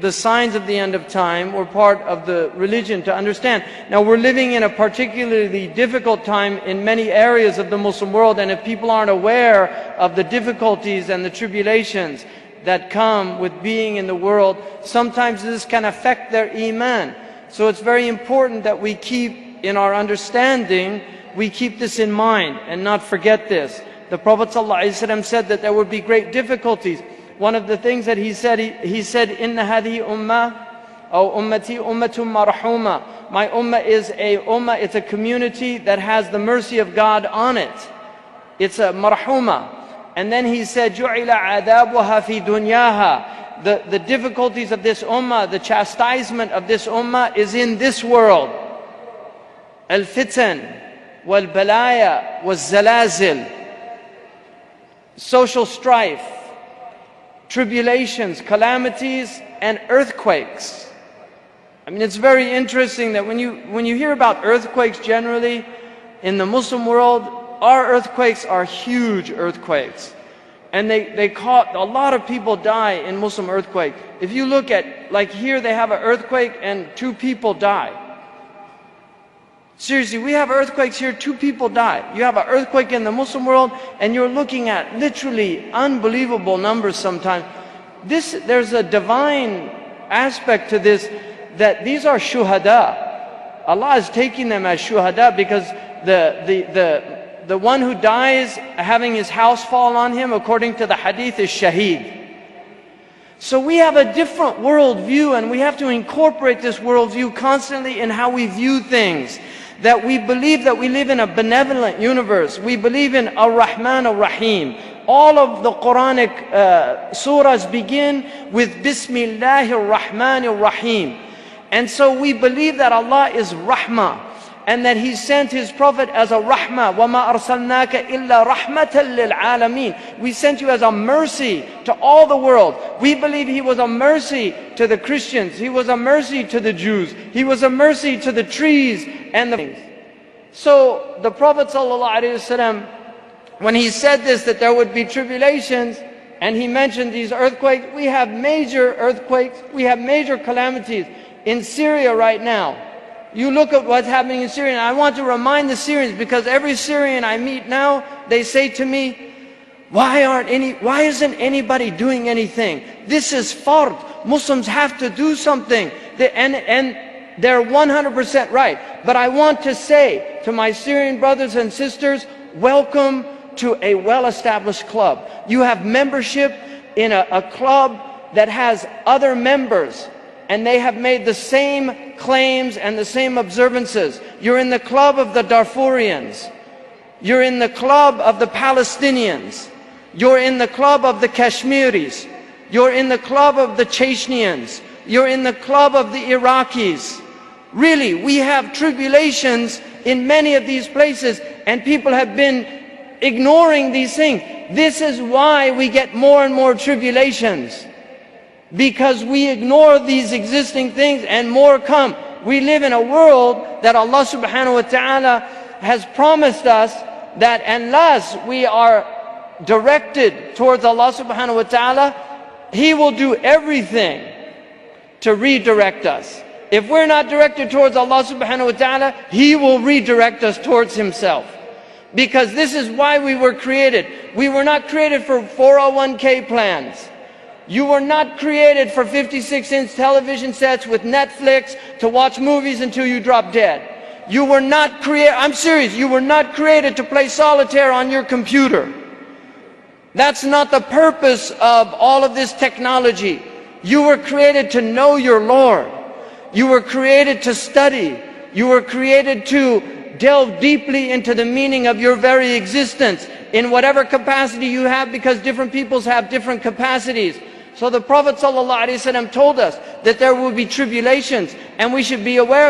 the signs of the end of time were part of the religion to understand. Now we're living in a particularly difficult time in many areas of the Muslim world, and if people aren't aware of the difficulties and the tribulations that come with being in the world, sometimes this can affect their iman. So it's very important that we keep in our understanding, we keep this in mind and not forget this. The Prophet ﷺ said that there would be great difficulties. One of the things that he said, Inna hadi ummah, or ummati ummatum marhuma. My ummah is a ummah, it's a community that has the mercy of God on it. It's a marhuma. And then he said, Ju'ila adabuha fi dunyaha. The difficulties of this ummah, the chastisement of this ummah is in this world. Al-fitan, wal-balaya, wal-zalazil. Social strife, tribulations, calamities, and earthquakes. I mean, it's very interesting that when you hear about earthquakes generally in the Muslim world, our earthquakes are huge earthquakes. And they caught, a lot of people die in Muslim earthquake. If you look at, like here they have an earthquake and 2 people die. Seriously, we have earthquakes here, 2 people die. You have an earthquake in the Muslim world and you're looking at literally unbelievable numbers sometimes. There's a divine aspect to this, that these are shuhada. Allah is taking them as shuhada because the one who dies having his house fall on him, according to the hadith, is shaheed. So we have a different worldview, and we have to incorporate this worldview constantly in how we view things. That we believe that we live in a benevolent universe. We believe in Ar-Rahman Ar-Rahim. All of the Quranic surahs begin with Bismillahir Rahmanir Rahim. And so we believe that Allah is Rahmah, and that He sent His Prophet as a Rahmah. وَمَا أَرْسَلْنَاكَ إِلَّا رَحْمَةً لِلْعَالَمِينَ. We sent you as a mercy to all the world. We believe He was a mercy to the Christians. He was a mercy to the Jews. He was a mercy to the trees and the things. So the Prophet ﷺ, when he said this, that there would be tribulations, and he mentioned these earthquakes, we have major earthquakes, we have major calamities in Syria right now. You look at what's happening in Syria, and I want to remind the Syrians, because every Syrian I meet now, they say to me, why isn't anybody doing anything? This is fard. Muslims have to do something. And they're 100% right. But I want to say to my Syrian brothers and sisters, welcome to a well-established club. You have membership in a club that has other members, and they have made the same claims and the same observances. You're in the club of the Darfurians. You're in the club of the Palestinians. You're in the club of the Kashmiris. You're in the club of the Chechenians. You're in the club of the Iraqis. Really, we have tribulations in many of these places, and people have been ignoring these things. This is why we get more and more tribulations. Because we ignore these existing things and more come. We live in a world that Allah subhanahu wa ta'ala has promised us that unless we are directed towards Allah subhanahu wa ta'ala, He will do everything to redirect us. If we're not directed towards Allah subhanahu wa ta'ala, He will redirect us towards Himself. Because this is why we were created. We were not created for 401k plans. You were not created for 56-inch television sets with Netflix to watch movies until you drop dead. You were not created, I'm serious, you were not created to play solitaire on your computer. That's not the purpose of all of this technology. You were created to know your Lord. You were created to study. You were created to delve deeply into the meaning of your very existence in whatever capacity you have, because different peoples have different capacities. So the Prophet ﷺ told us that there will be tribulations, and we should be aware